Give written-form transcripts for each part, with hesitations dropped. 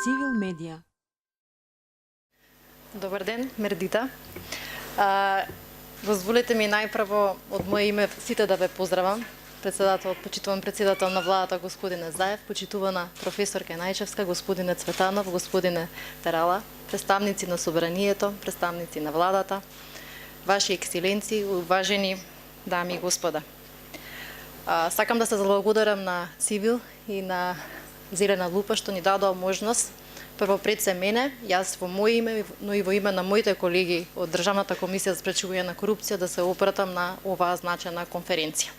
Цивил медија. Добар ден, Мердита. Дозволете ми најпрво од моје име сите да ве поздравам. Почитуван председател на владата господине Заев, почитувана професорка Најчевска, господине Цветанов, господине Терала, представници на собранието, представници на владата, ваши екселенции, уважени дами и господа. Сакам да се заблагодарам на Цивил и на Зелена лупа што ни дадоа можност прво пред се мене, јас во моје име, но и во име на моите колеги од Државната комисија за спречување на корупција да се опратам на оваа значена конференција.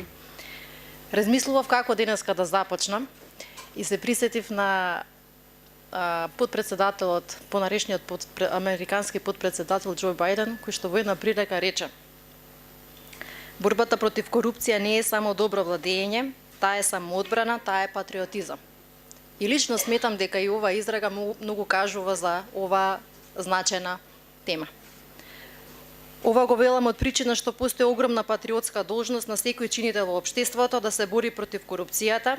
Размислував како денеска да започнам и се присетив на подпредседателот, понаречниот американски подпредседател Џо Бајден, кој што во една прилика рече: борбата против корупција не е само добро владење, таа е самоодбрана, таа е патриотизам. И лично сметам дека и ова израга многу кажува за оваа значена тема. Ова го велам од причина што постои огромна патриотска должност на секој чинител во општеството да се бори против корупцијата,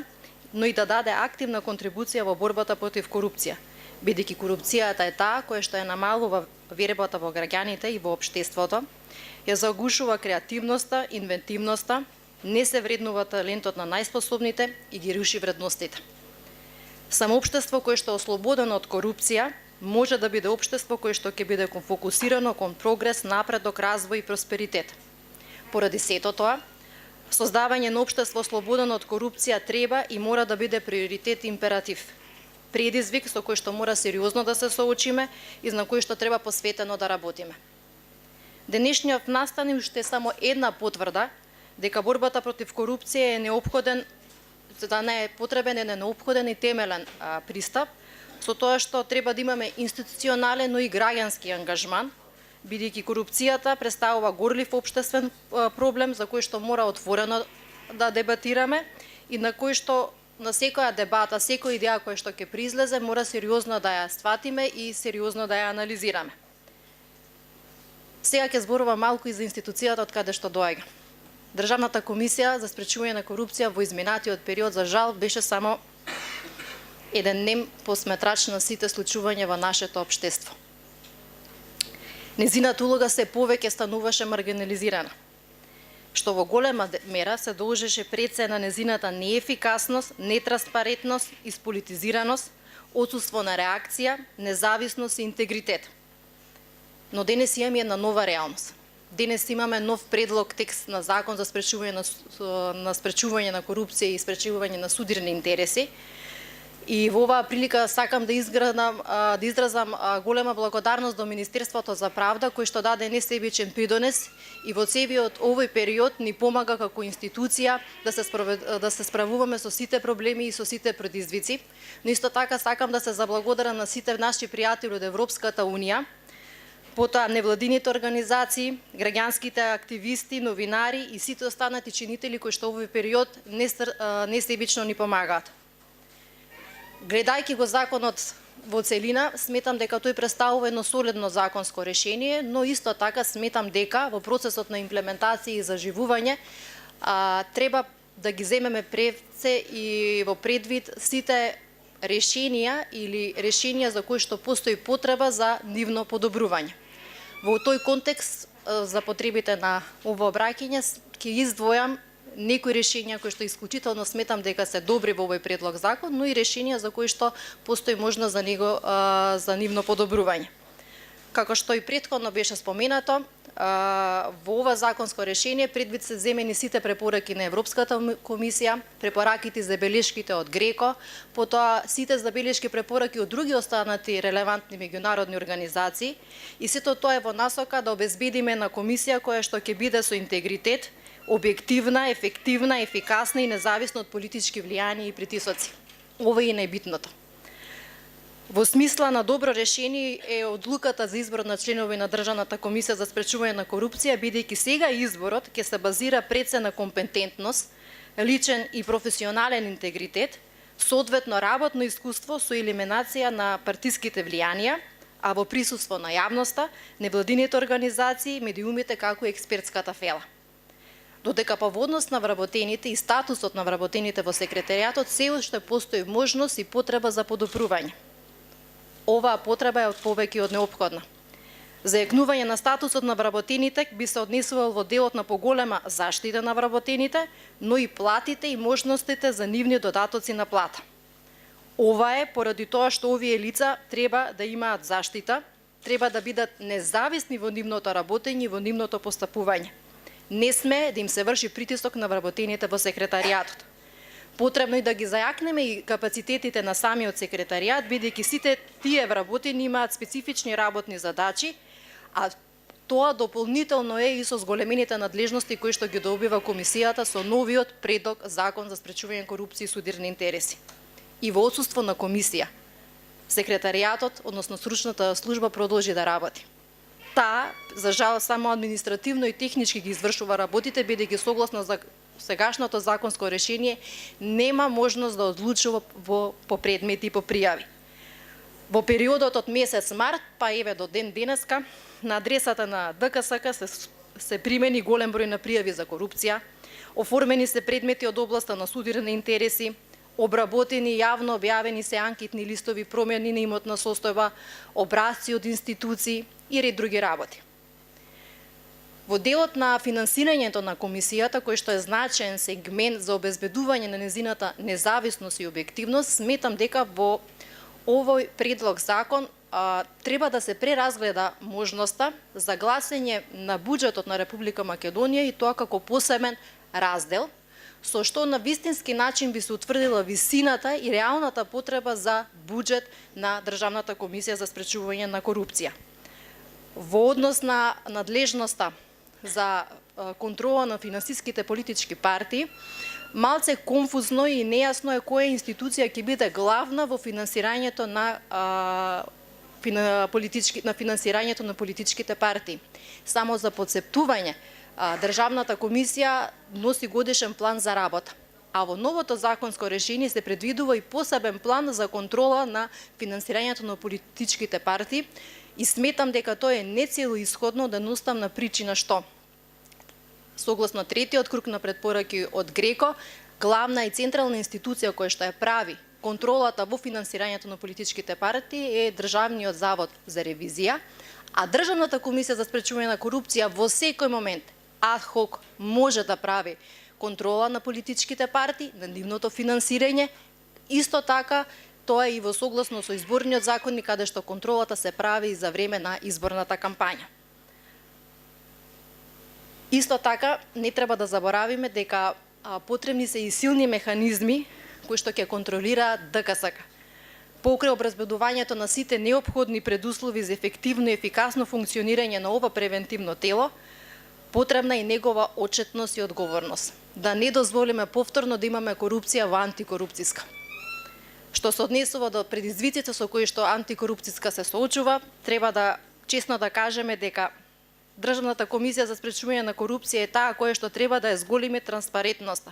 но и да даде активна контрибуција во борбата против корупција, бидејќи корупцијата е таа која што ја намалува вербата во граѓаните и во општеството, ја загушува креативноста, инвентивноста, не се вреднува талентот на најспособните и ги руши вредностите. Само општество кое што е ослободено од корупција може да биде општество кое што ќе биде фокусирано кон прогрес, напредок, развој и просперитет. Поради сето тоа, создавање на општество ослободено од корупција треба и мора да биде приоритет и императив. Предизвик со кој што мора сериозно да се соочиме и на кој што треба посветено да работиме. Денешниот настан уште е само една потврда дека борбата против корупција е неопходен, да не е потребен, е неопходен и темелен пристап, со тоа што треба да имаме институционален, но и граѓански ангажман, бидејќи корупцијата представува горлив општествен проблем за кој што мора отворено да дебатираме и на кој што на секоја дебата, секоја идеја која што ќе произлезе, мора сериозно да ја сватиме и сериозно да ја анализираме. Сега ќе зборувам малку и за институцијата од каде што доаѓа. Државната комисија за спречување на корупција во изминатиот период за жал беше само еден нем посметрач на сите случувања во нашето општество. Незината улога се повеќе стануваше маргинализирана, што во голема мера се должеше пред се на незината неефикасност, нетранспарентност, исполитизираност, отсуство на реакција, независност и интегритет. Но денес имаме една нова реалност. Денес имаме нов предлог текст на закон за спречување на корупција и спречување на судирни интереси. И во оваа прилика сакам да изразам голема благодарност до Министерството за правда, кој што даде несебичен придонес и во целиот овој период ни помага како институција да се справуваме со сите проблеми и со сите предизвици. Но исто така сакам да се заблагодарам на сите наши пријатели од Европската унија, потоа невладините организации, граѓанските активисти, новинари и сите останати чинители кои што овој период несебично ни помагаат. Гледајќи го законот во целина, сметам дека тој представува едно солидно законско решение, но исто така сметам дека во процесот на имплементација и заживување треба да ги земеме пред се и во предвид сите решенија или решенија за кои што постои потреба за нивно подобрување. Во тој контекст, за потребите на ова обраќање, ќе издвојам некои решенија кои што исклучително сметам дека се добри во овој предлог закон, но и решенија за кои што постои можност за нивно подобрување. Како што и претходно беше споменато, во ова законско решение предвид се земени сите препораки на Европската комисија, препораките и забелешките од ГРЕКО, потоа сите забелешки препораки од други останати релевантни меѓународни организации и сето тоа е во насока да обезбедиме на комисија која што ќе биде со интегритет, објективна, ефективна, ефикасна и независна од политички влијанија и притисоци. Ова е најбитното. Во смисла на добро решение е одлуката за избор на членови на Државната комисија за спречување на корупција, бидејќи сега изборот ќе се базира пред се на компетентност, личен и професионален интегритет, соодветно работно искуство со елиминација на партиските влијанија, а во присуство на јавноста, невладините организации, медиумите како и експертската фела. Додека по однос на вработените и статусот на вработените во секретаријатот се уште постои можност и потреба за подобрување. Оваа потреба е повеќе од неопходна. Зајакнување на статусот на вработените би се однесувал во делот на поголема заштита на вработените, но и платите и можностите за нивни додатоци на плата. Ова е поради тоа што овие лица треба да имаат заштита, треба да бидат независни во нивното работење и во нивното постапување. Не сме да им се врши притисок на вработените во секретаријатот. Потребно е да ги зајакнеме и капацитетите на самиот секретаријат, бидејќи сите тие вработени имаат специфични работни задачи, а тоа дополнително е и со зголемените надлежности кои што ги добива комисијата со новиот предлог закон за спречување корупција и судирни интереси. И во отсуство на комисија, секретаријатот, односно стручната служба продолжи да работи. Таа, за жал, само административно и технички ги извршува работите, бидејќи согласно за сегашното законско решение нема можност да одлучува по предмети и по пријави. Во периодот од месец март, па еве до ден денеска, на адресата на ДКСК се примени голем број на пријави за корупција, оформени се предмети од областа на судирни интереси, обработени јавно објавени се анкетни листови, промени на имотна состојба, образци од институции и ред други работи. Во делот на финансирањето на комисијата, кој што е значаен сегмент за обезбедување на незината независност и објективност, сметам дека во овој предлог закон треба да се преразгледа можноста за гласење на буџетот на Република Македонија и тоа како посебен раздел, со што на вистински начин би се утврдила висината и реалната потреба за буџет на Државната комисија за спречување на корупција. Во однос на надлежноста за контрола на финансиските политички партии, малце конфузно и нејасно е која институција ќе биде главна во финансирањето на финансирањето на политичките партии. Само за потсептување, Државната комисија носи годишен план за работа, а во новото законско решение се предвидува и посебен план за контрола на финансирањето на политичките партии и сметам дека тоа е нецелоисходно да наставна причина што согласно третиот круг на претпораки од ГРЕКО, главна и централна институција која што ја прави контролата во финансирањето на политичките партии е Државниот завод за ревизија, а Државната комисија за спречување на корупција во секој момент ад-хок може да прави контрола на политичките партии, на нивното финансирање. Исто така, тоа е и во согласно со изборниот закон, каде што контролата се прави и за време на изборната кампања. Исто така, не треба да заборавиме дека потребни се и силни механизми кои што ќе контролираат ДКСК. Покрај обезбедувањето на сите неопходни предуслови за ефективно и ефикасно функционирање на ова превентивно тело, потребна и негова отчетност и одговорност. Да не дозволиме повторно да имаме корупција во антикорупцијска. Што се однесува до предизвиците со кои што антикорупцијска се соочува, треба да честно да кажеме дека Државната комисија за спречување на корупција е таа која што треба да ја зголеми транспарентноста.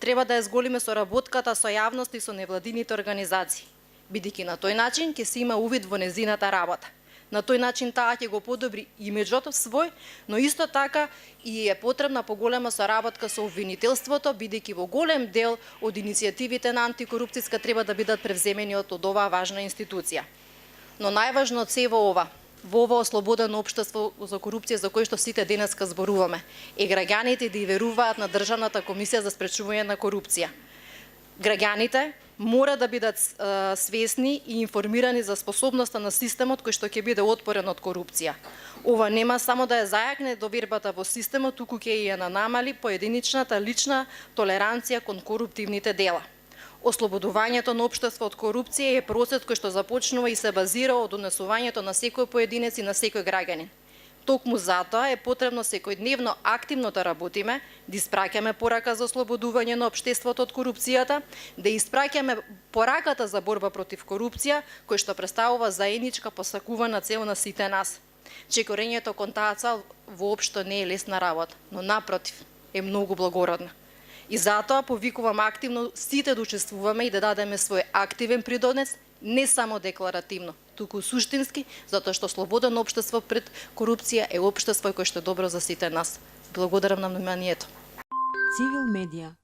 Треба да ја зголеми соработката со јавност и со невладините организации, бидејќи на тој начин ќе се има увид во незината работа. На тој начин таа ќе го подобри имиџот свој, но исто така и е потребна поголема соработка со обвинителството, бидејќи во голем дел од иницијативите на антикорупцијска треба да бидат превземени од оваа важна институција. Но најважно од се во ова ослободено општество за корупција за кој што сите денеска зборуваме, е граѓаните да веруваат на Државната комисија за спречување на корупција. Граѓаните мора да бидат свесни и информирани за способноста на системот кој што ќе биде отпорен од корупција. Ова нема само да ја зајакне довербата во системот, туку ќе ја намали поединичната лична толеранција кон коруптивните дела. Ослободувањето на општество од корупција е процес кој што започнува и се базира од донесувањето на секој поединец и на секој граѓанин. Токму затоа е потребно секојдневно активно да работиме, да испраќаме порака за ослободување на општеството од корупцијата, да испраќаме пораката за борба против корупција, кој што представува заедничка посакувана цел на сите нас. Чекорењето кон таа цел воопшто не е лесна работа, но напротив, е многу благородна. И затоа повикувам активно сите да учествуваме и да дадеме свој активен придонес, не само декларативно, туку суштински, затоа што слободено општество пред корупција е општество кој што е добро за сите нас. Благодарам на вниманието. Цивил медија.